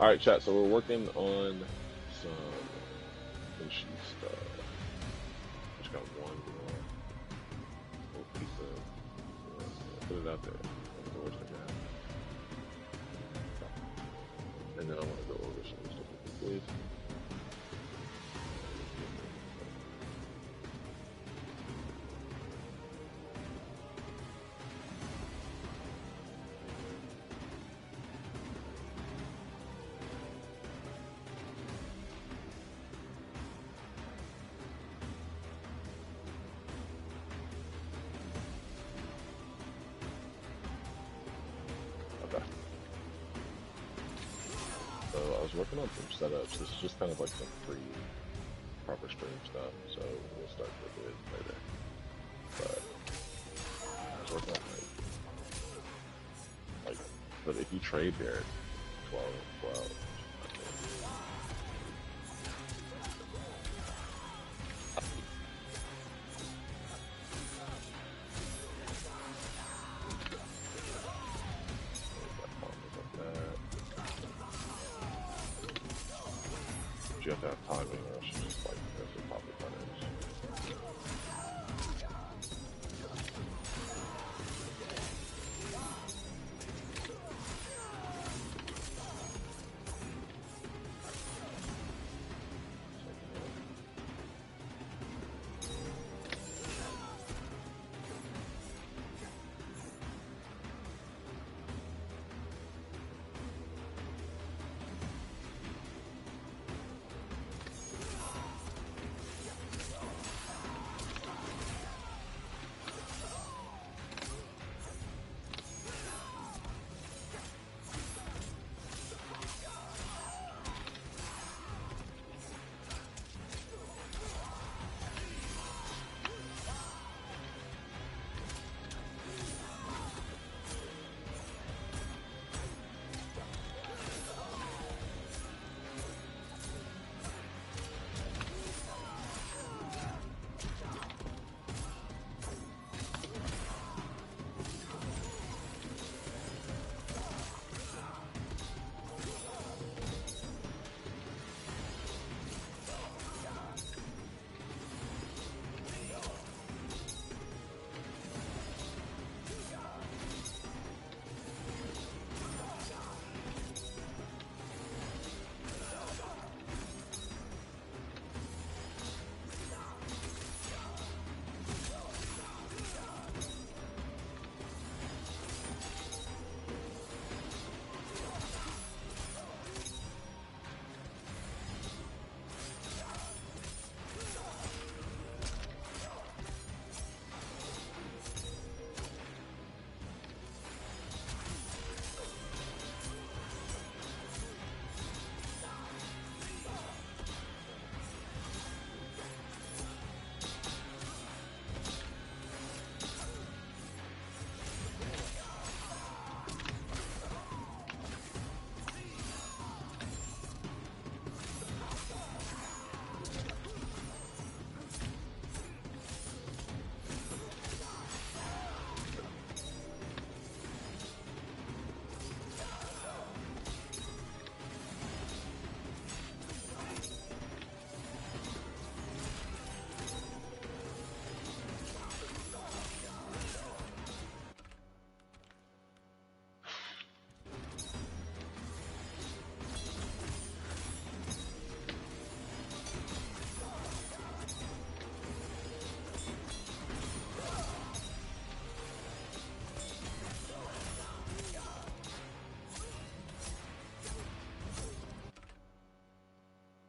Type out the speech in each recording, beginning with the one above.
All right, chat. So we're working on some Kenshi stuff. Just got one more little piece of. Put it out there. What's the worst that can happen? And then I want to go over some stuff with you. Okay. So I was working on some setups. This is just kind of like some free proper stream stuff. So we'll start with it later. But I was working on but if you trade here, 12, 12. You have to have timing, or else you just like press the top of buttons.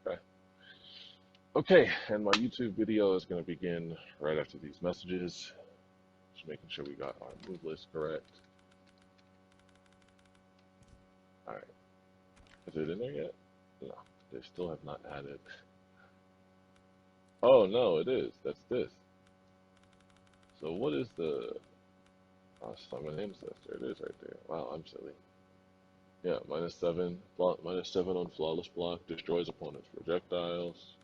Okay. Okay, and my YouTube video is going to begin right after these messages. Just making sure we got our move list correct. All right. Is it in there yet? No, they still have not added. Oh no, it is. That's this. So what is the? Oh, summon ancestor. It is right there. Wow, I'm silly. Yeah, -7. -7 on flawless block. Destroys opponent's projectiles.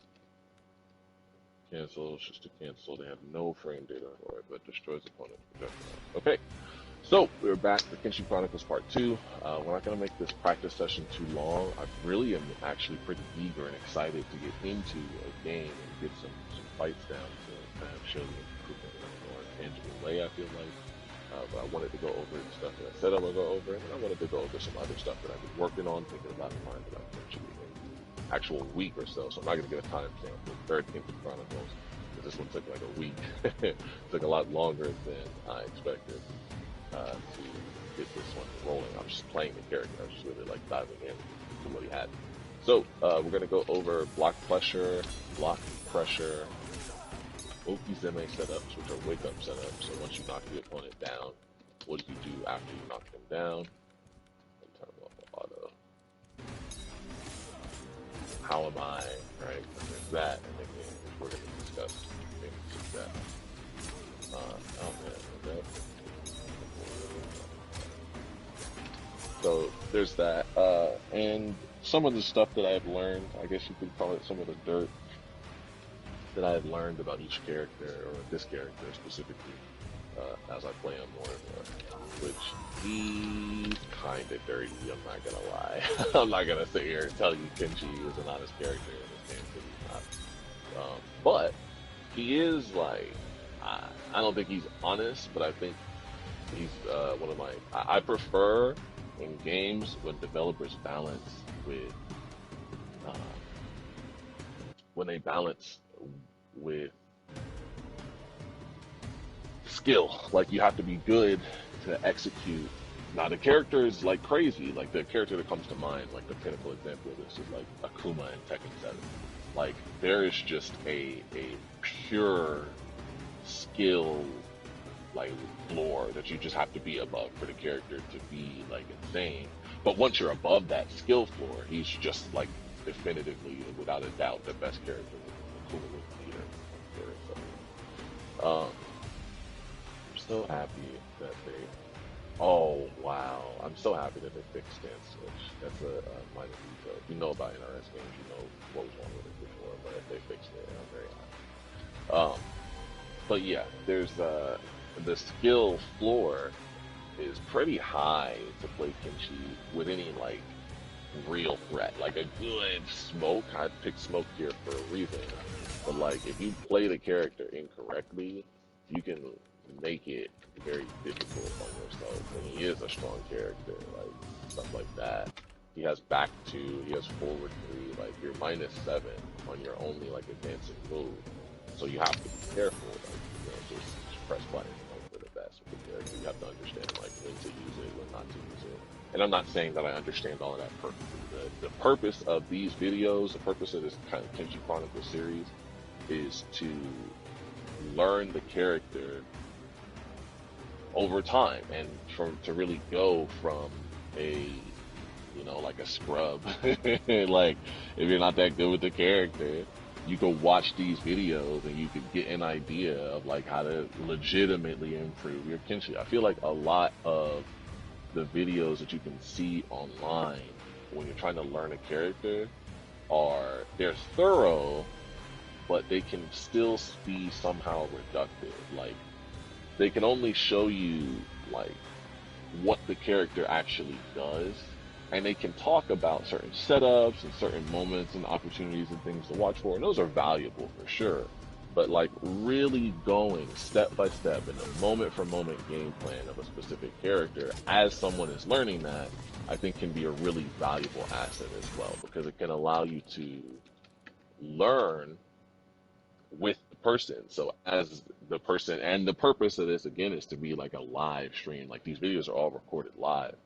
Cancels just to cancel. They have no frame data for it, but destroys opponent's projectiles. Okay. So we're back for Kenshi Chronicles Part 2. We're not going to make this practice session too long. I really am actually pretty eager and excited to get into a game and get some fights down to kind of show the improvement in a more tangible way, I feel like. But I wanted to go over the stuff that I said I would go over, and I wanted to go over some other stuff that I've been working on, thinking about in mind about Kenshi in the actual week or so. So I'm not going to get a timestamp for the third Kenshi Chronicles, because this one took like a week. It took a lot longer than I expected. To get this one rolling. I'm just playing the character. I was just really like diving in to what he had. So we're gonna go over block pressure, okizeme setups, which are wake up setups. So once you knock the opponent down, what do you do after you knock them down? And turn off the auto. How am I? Right? And there's that, and then we're gonna discuss things like that. Oh man, okay. So there's that, and some of the stuff that I've learned, I guess you could call it some of the dirt that I've learned about each character, or this character specifically, as I play him more and more, which he's kind of dirty, I'm not going to lie. I'm not going to sit here and tell you Kenshi is an honest character in this game, because he's not. But he is like, I don't think he's honest, but I think he's one of my, I prefer in games when developers balance with when they balance with skill. Like, you have to be good to execute. Now the character is like crazy. Like, the character that comes to mind, like the pinnacle example of this is like Akuma in Tekken 7. Like, there is just a pure skill like floor that you just have to be above for the character to be like insane. But once you're above that skill floor, he's just like definitively, without a doubt, the best character in the leader. I'm so happy that they. Oh wow! I'm so happy that they fixed stand switch. That's a minor detail. If you know about nrsgaming, you know what was wrong with it before, but if they fixed it, I'm very happy. But yeah, there's the skill floor is pretty high to play Kenshi with any like real threat. Like a good smoke, I picked smoke here for a reason. But like, if you play the character incorrectly, you can make it very difficult on yourself. And he is a strong character, like stuff like that. He has back 2, he has forward 3. Like, you're -7 on your only like advancing move, so you have to be careful. Like, just press buttons for the best with the character. You have to understand like when to use it, when not to use it. And I'm not saying that I understand all of that perfectly. The purpose of these videos, the purpose of this kind of Kenshi Chronicles series, is to learn the character over time, and to really go from a, you know, like a scrub. Like, if you're not that good with the character, you can watch these videos and you can get an idea of like how to legitimately improve your Kenshi. I feel like a lot of the videos that you can see online when you're trying to learn a character they're thorough, but they can still be somehow reductive. Like, they can only show you like what the character actually does, and they can talk about certain setups and certain moments and opportunities and things to watch for, and those are valuable for sure. But like, really going step by step in a moment for moment game plan of a specific character as someone is learning that, I think can be a really valuable asset as well, because it can allow you to learn with the person. So as the person, and the purpose of this again is to be like a live stream. Like, these videos are all recorded live,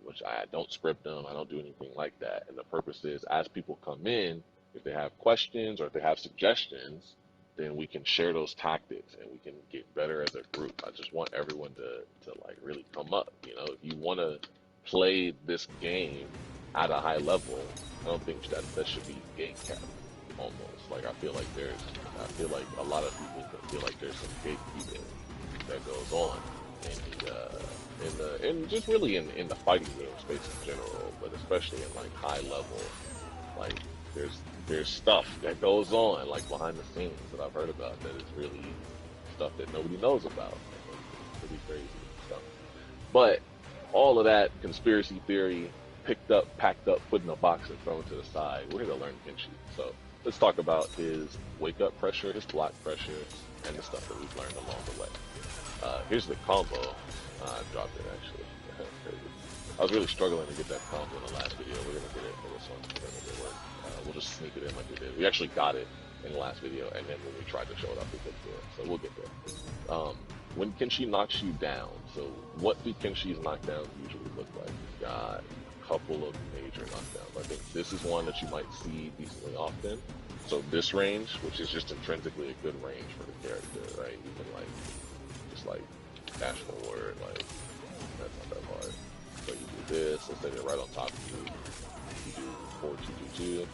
which I don't script them, I don't do anything like that. And the purpose is, as people come in, if they have questions or if they have suggestions, then we can share those tactics and we can get better as a group. I just want everyone to like really come up. You know, if you want to play this game at a high level, I don't think that should be gate capped. Almost like, I feel like a lot of people feel like there's some gatekeeping that goes on and just really in the fighting game space in general, but especially in like high level, like there's stuff that goes on like behind the scenes that I've heard about that is really stuff that nobody knows about. It's pretty crazy stuff. But all of that conspiracy theory picked up, packed up, put in a box and thrown to the side. We're here to learn Kenshi. So let's talk about his wake up pressure, his block pressure, and the stuff that we've learned along the way. Here's the combo. I dropped it actually. Crazy. I was really struggling to get that combo in the last video. We're gonna get it for this one. We're gonna make it work. We'll just sneak it in like we did. We actually got it in the last video, and then when we tried to show it up, we couldn't do it. So we'll get there. When Kenshi knocks you down, so what do Kenshi's knockdowns usually look like? You've got a couple of major knockdowns. I think this is one that you might see decently often. So this range, which is just intrinsically a good range for the character, right? You can like, just like dash forward, like, that's not that hard. So you do this, let's say they're right on top of you. You do 4-2-2-2,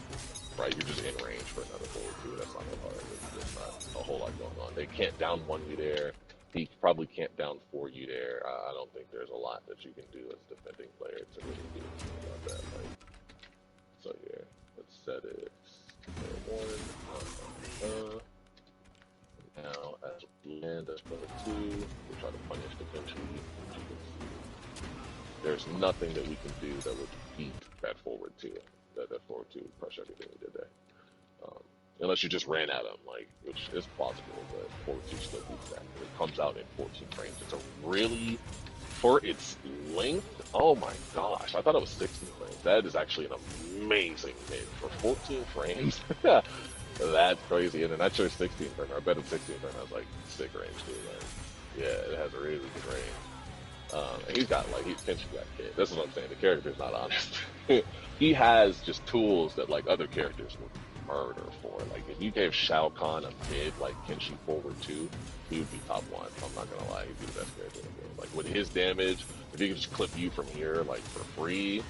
right? You're just in range for another forward 2. That's not that hard. There's not a whole lot going on. They can't down 1 you there. He probably can't down 4 you there. I don't think there's a lot that you can do as a defending player to really do anything about that. Like, so here, let's set it 1. Now, as we land, that's for 2. We'll try to punish the Kenshi. There's nothing that we can do that would beat that forward 2. That forward 2 would crush everything we did there. Unless you just ran at him, like, which is plausible, but forward 2 still beats that. It comes out in 14 frames. It's a really, for its length, oh my gosh, I thought it was 16 frames. That is actually an amazing hit. For 14 frames, that's crazy. And then that's your 16 frame. I bet him 16 frame has like sick range too. Like, yeah, it has a really good range. And he's got like, Kenshi got hit. That's what I'm saying. The character's not honest. He has just tools that like other characters would murder for. Like if you gave Shao Kahn a mid like Kenshi forward 2, he would be top 1. I'm not gonna lie, he'd be the best character in the game. Like with his damage, if he could just clip you from here like for free,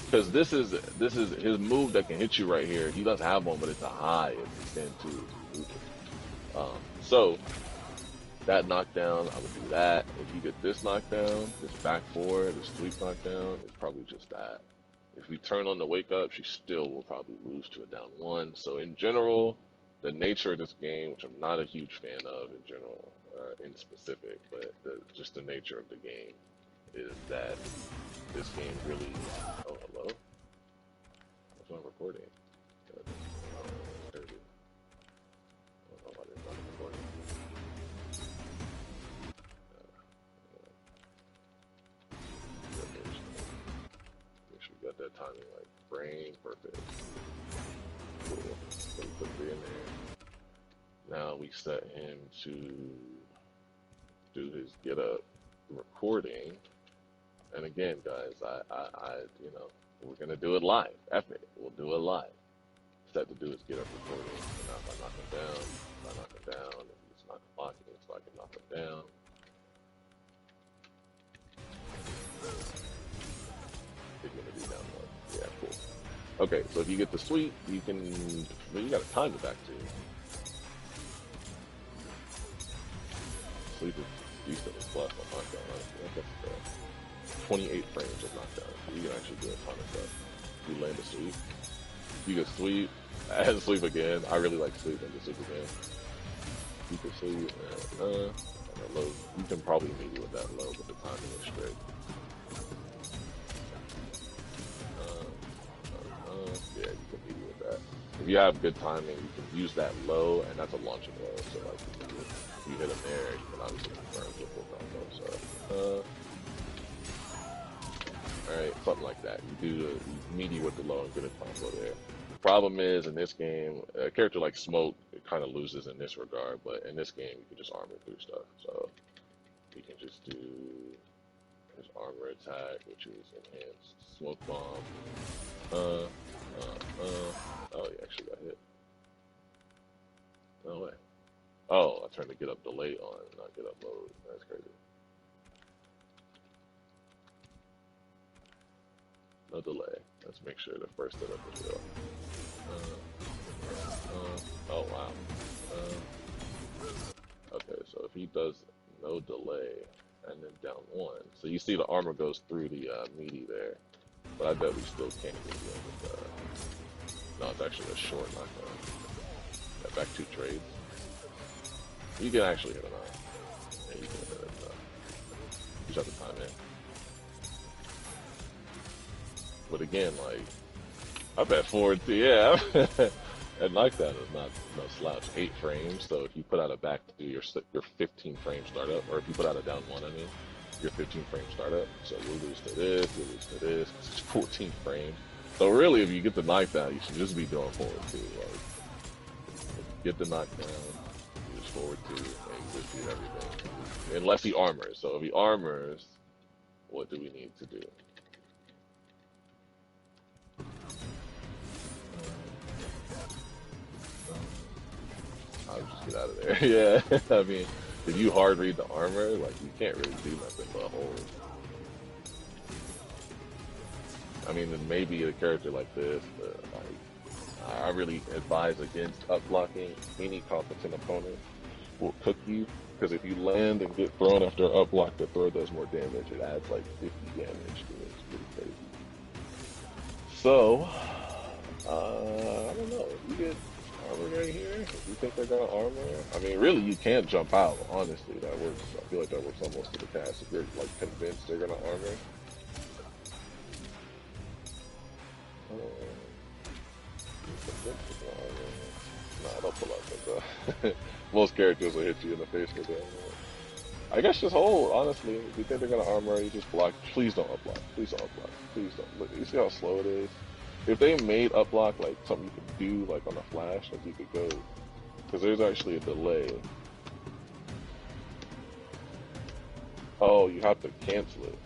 because this is his move that can hit you right here. He does have one, but it's a high. It's stand 2. So that knockdown, I would do that. If you get this knockdown, this back 4, this sweep knockdown, it's probably just that. If we turn on the wake up, she still will probably lose to a down 1. So in general, the nature of this game, which I'm not a huge fan of in general, in specific, but just the nature of the game is that this game really, oh hello? That's not recording. Crazy. I don't know why they're not recording. Got that timing like brain perfect. Cool. So we put 3 in there. Now we set him to do his get up recording. And again, guys, I you know, we're gonna do it live. F it, we'll do it live. Set to do his get up recording. And now if I knock him down, if he's not blocking, so I can knock him down. Gonna be down 1. Yeah, cool. Okay, so if you get the sweep, you can. Well, you got to time it back to. Sweep is decently plus on knockdown. That's 28 frames of knockdown. So you can actually do a ton of stuff. You land a sweep. You can sweep. And sweep again. I really like sweep and just sweep again. You can sweep. And low. You can probably meet you with that low, but the timing is straight. Yeah, you can meet with that. If you have good timing, you can use that low, and that's a launching low. So like, if you hit him there, you can obviously confirm the full combo. So, all right, something like that. You do the meaty with the low and get a combo there. The problem is in this game, a character like Smoke, it kind of loses in this regard, but in this game, you can just armor through stuff. So you can just do his armor attack, which is enhanced smoke bomb. Oh, he actually got hit. No way. Oh, I turned the get up delay on, not get up mode. That's crazy. No delay. Let's make sure the first setup is real. Oh wow. Okay, so if he does no delay and then down 1, so you see the armor goes through the meaty there. But I bet we still can't get in with no, it's actually a short knockdown. Got back 2 trades. You can actually hit him out. Yeah, you can hit him out. You just have to time it. But again, like, I bet forward to, yeah. And knockdown is not no slouch. 8 frames, so if you put out a back to your 15 frame startup, or if you put out a down 1, I mean, your 15 frame startup, so you'll lose to this, you'll lose to this, it's 14 frames. So really, if you get the knockdown, you should just be doing forward 2. Like, get the knockdown, you just forward 2, and you just beat everything. Unless he armors. So if he armors, what do we need to do? I'll just get out of there. Yeah, I mean, if you hard read the armor, like, you can't really do nothing but hold. I mean, then maybe a character like this, but like, I really advise against up blocking. Any competent opponent will cook you, because if you land and get thrown after an up block, the throw does more damage. It adds like 50 damage to it. It's pretty crazy. So, I don't know. If you get armor right here, if you think they're gonna armor, I mean, really, you can't jump out. Honestly, that works. I feel like that works almost to the cast. If you're like convinced they're gonna armor. Nah, don't pull out that. Most characters will hit you in the face with that. I guess just hold, honestly. If you think they're gonna armor, you just block. Please don't up block. Please don't up block. Please don't. Look, you see how slow it is? If they made up block like something you could do, like on a flash, like you could go, because there's actually a delay. Oh, you have to cancel it.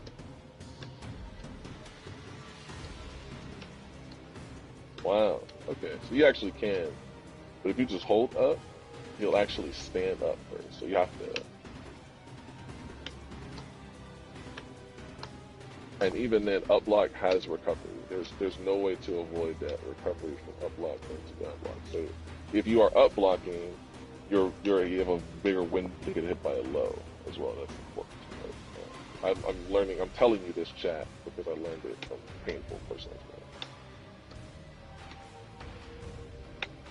Wow. Okay, so you actually can, but if you just hold up, you'll actually stand up first. So you have to. And even then, up block has recovery. There's no way to avoid that recovery from up block into down block. So if you are up blocking, you have a bigger win to get hit by a low as well. That's important. Right? I'm learning. I'm telling you this, chat, because I learned it from painful personal experience.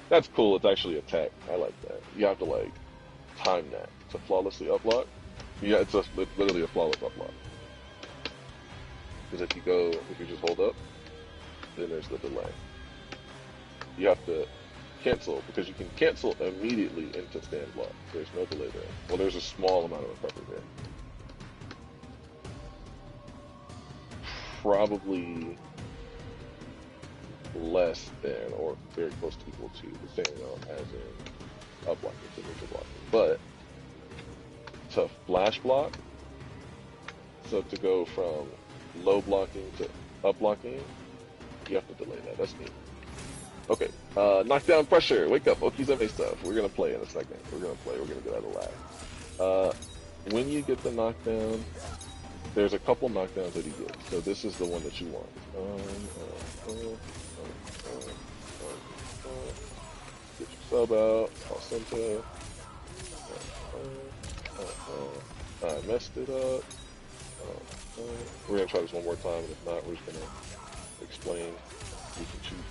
That's cool. It's actually a tech. I like that. You have to like time that to flawlessly up block. Yeah, it's literally a flawless up block. Because if you just hold up, then there's the delay. You have to cancel, because you can cancel immediately into stand block. There's no delay there. Well, there's a small amount of recovery there. Probably less than or very close to equal to the same amount as in up blocking to neutral blocking. But to flash block, so to go from low blocking to up blocking, you have to delay that. That's neat. Okay, knockdown pressure. Wake up, Okizeme stuff. We're gonna play in a second. We're gonna get out of lag. When you get the knockdown, there's a couple knockdowns that you get. So this is the one that you want. Get your sub out. Alcento. I messed it up. We're gonna try this one more time, and if not, we're just gonna explain. We can choose.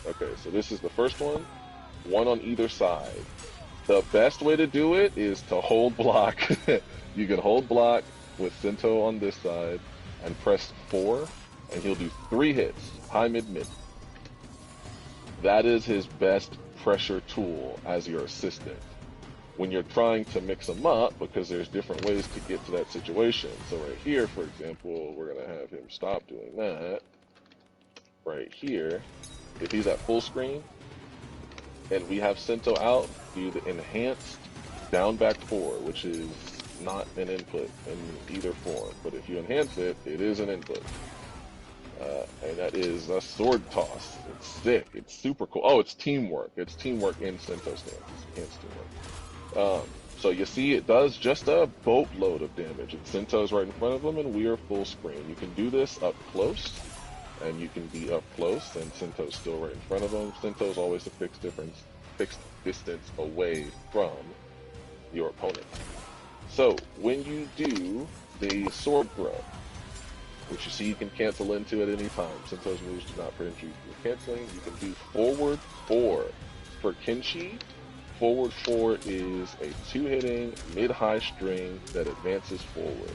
Okay, so this is the first one. One on either side. The best way to do it is to hold block. You can hold block with Sento on this side and press 4, and he'll do 3 hits, high, mid, mid. That is his best pressure tool as your assistant when you're trying to mix them up, because there's different ways to get to that situation. So right here, for example, we're gonna have him stop doing that. Right here, if he's at full screen, and we have Sento out, do the enhanced down back 4, which is not an input in either form, but if you enhance it, it is an input. And that is a sword toss. It's sick. It's super cool. Oh, it's teamwork. It's teamwork in Sento stance. Enhanced teamwork. So you see, it does just a boatload of damage. And Sento's right in front of him, and we are full screen. You can do this up close, and you can be up close, and Sento's still right in front of him. Sento's always a fixed distance away from your opponent. So when you do the sword throw, which you see you can cancel into at any time, Sento's moves do not prevent you from canceling. You can do forward 4. For Kenshi, forward 4 is a 2-hitting mid-high string that advances forward.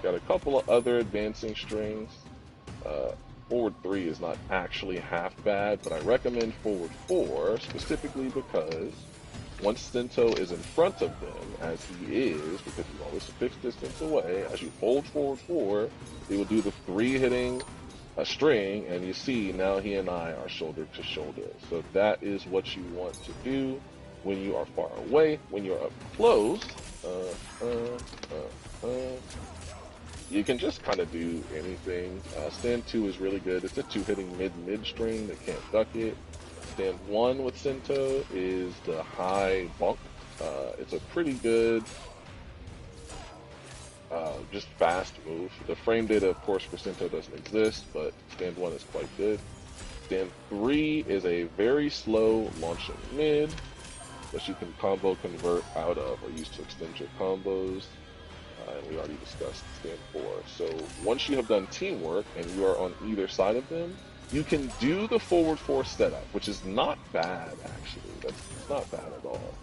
got a couple of other advancing strings. Forward 3 is not actually half bad, but I recommend forward 4 specifically because once Sento is in front of them, as he is, because he's always a fixed distance away, as you hold forward 4, he will do the 3 hitting a string, and you see now he and I are shoulder to shoulder. So that is what you want to do when you are far away. When you're up close, you can just kind of do anything. Stand 2 is really good. It's a 2 hitting mid string that can't duck it. Stand 1 with Sento is the high bonk. It's a pretty good just fast move. The frame data, of course, for Sento doesn't exist, but stand 1 is quite good. Stand 3 is a very slow launching mid, that you can combo convert out of or use to extend your combos. And we already discussed stand 4. So once you have done teamwork and you are on either side of them, you can do the forward 4 setup, which is not bad, actually. It's not bad at all.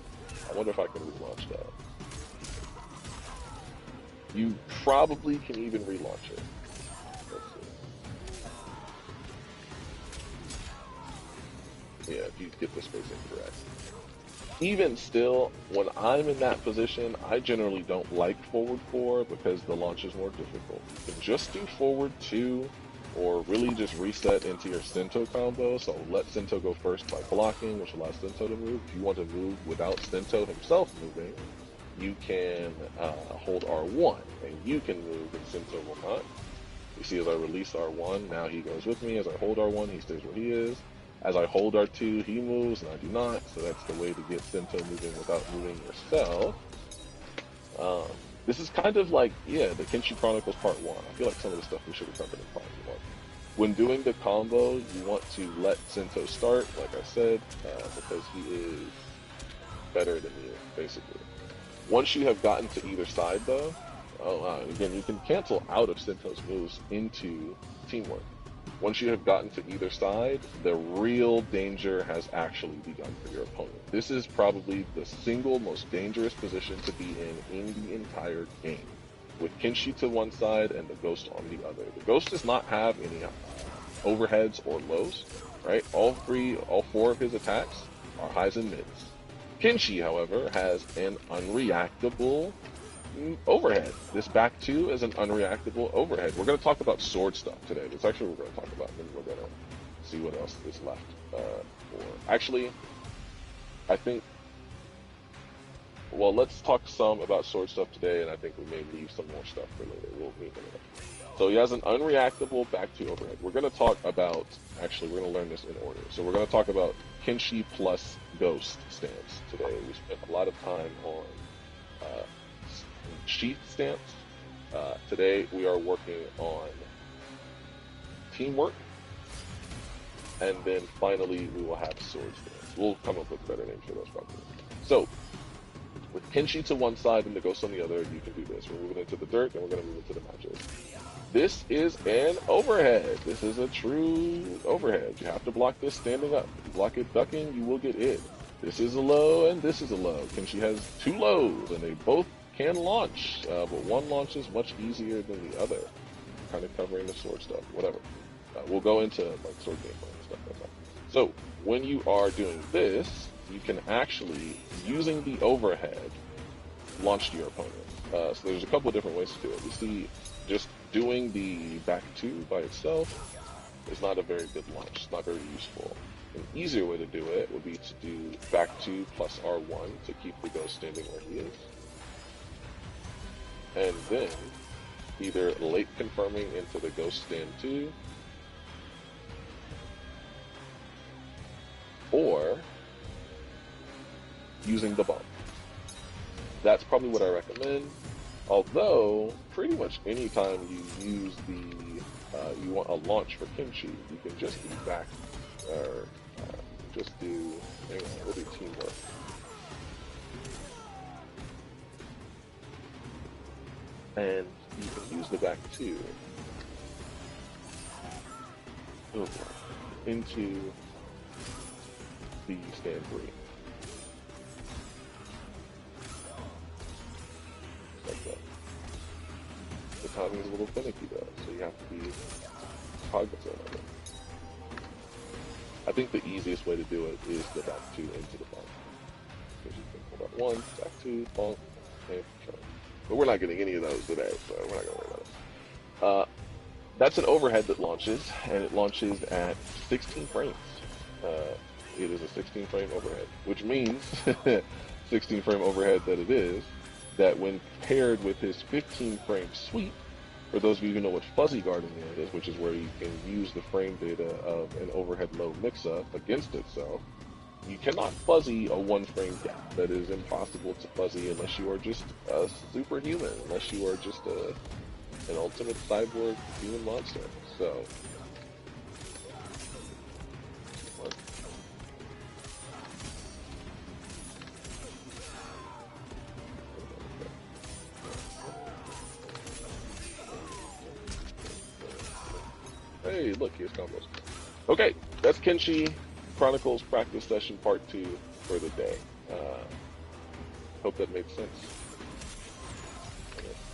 I wonder if I can relaunch that. You probably can even relaunch it. Let's see. Yeah, if you get the spacing correct. Even still, when I'm in that position, I generally don't like forward 4 because the launch is more difficult. You can just do forward 2 or really just reset into your Sento combo. So let Sento go first by blocking, which allows Sento to move. If you want to move without Sento himself moving, you can hold R1 and you can move and Sento will not. You see as I release R1, now he goes with me. As I hold R1, he stays where he is. As I hold R2, he moves and I do not. So that's the way to get Sento moving without moving yourself. This is kind of like, yeah, the Kenshi Chronicles Part 1. I feel like some of the stuff we should have covered in Part 1. When doing the combo, you want to let Sento start, like I said, because he is better than you, basically. Once you have gotten to either side, though, again, you can cancel out of Sento's moves into teamwork. Once you have gotten to either side, the real danger has actually begun for your opponent. This is probably the single most dangerous position to be in the entire game, with Kenshi to one side and the Ghost on the other. The Ghost does not have any overheads or lows, right? All 4 of his attacks are highs and mids. Kenshi, however, has an unreactable overhead. This back 2 is an unreactable overhead. We're going to talk about sword stuff today. That's actually what we're going to talk about. And then we're going to see what else is left. Actually, I think, well, let's talk some about sword stuff today, and I think we may leave some more stuff for later. We'll meet in a minute. So he has an unreactable back 2 overhead. We're going to talk about, actually, we're going to learn this in order. So we're going to talk about Kenshi plus Ghost stance today. We spent a lot of time on sheath stance. Today we are working on teamwork, and then finally we will have sword stance. We'll come up with better names for those probably. So with Kenshi to one side and the Ghost on the other, you can do this. We're moving into the dirt, and we're going to move into the matches. This is an overhead. This is a true overhead. You have to block this standing up. If you block it ducking, you will get hit. This is a low, and this is a low. Kenshi has 2 lows, and they both can launch, but one launches much easier than the other. Kind of covering the sword stuff, whatever. We'll go into like sword gameplay and stuff like that. So when you are doing this, you can actually, using the overhead, launch to your opponent. So there's a couple of different ways to do it. You see, just doing the back 2 by itself is not a very good launch. It's not very useful. An easier way to do it would be to do back 2 plus R1 to keep the Ghost standing where he is. And then either late confirming into the Ghost stand 2, or using the bump. That's probably what I recommend. Although, pretty much any time you use the, you want a launch for Kenshi, you can just do back, or just do, hang on, we'll do teamwork. And you can use the back 2 into the stand 3. Like that. The timing is a little finicky though, so you have to be cognizant of it. I think the easiest way to do it is the back two into the bump. Because you can pull that one, back two, bump, and control. But we're not getting any of those today, so we're not going to worry about it. That's an overhead that launches, and it launches at 16 frames. It is a 16 frame overhead, which means 16 frame overhead that it is, that when paired with his 15 frame sweep, for those of you who know what fuzzy guarding is, which is where you can use the frame data of an overhead low mix-up against itself, you cannot fuzzy a one frame gap. That is impossible to fuzzy unless you are just a superhuman, unless you are just an ultimate cyborg human monster. So, hey, look, here's combos. Okay, that's Kenshi Chronicles practice session part 2 for the day. Hope that made sense.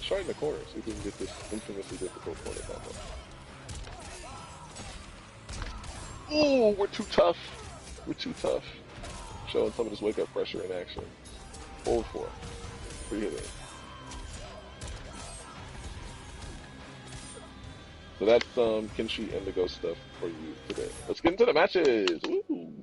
Try in the corner, see if we can get this infamously difficult corner combo. Ooh, we're too tough. We're too tough. Showing some of this wake up pressure in action. Forward 4. Free hitting. So that's Kenshi Indigo stuff for you today. Let's get into the matches. Woo!